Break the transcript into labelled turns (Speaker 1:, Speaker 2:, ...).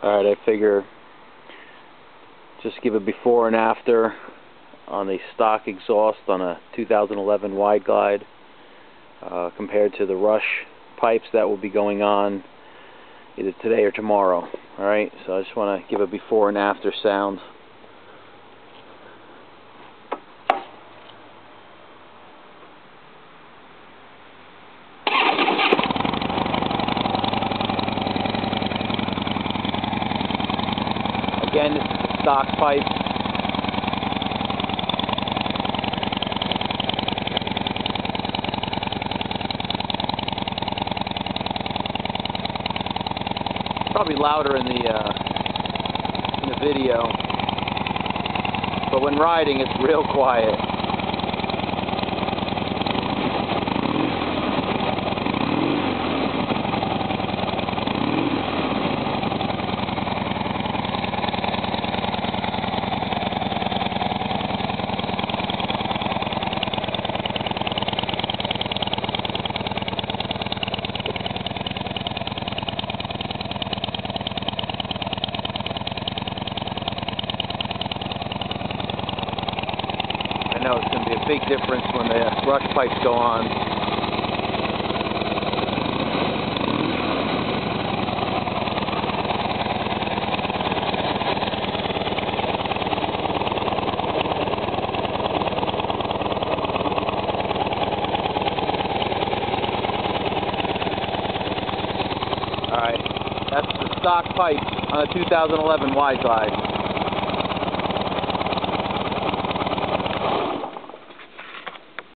Speaker 1: Alright, I figure just give a before and after on the stock exhaust on a 2011 wide glide compared to the rush pipes that will be going on either today or tomorrow. Alright, so I just want to give a before and after sound. Again, this is a stock pipe. Probably louder in the video, but when riding, it's real quiet. I know it's going to be a big difference when the rush pipes go on. Alright, that's the stock pipe on a 2011 wide glide.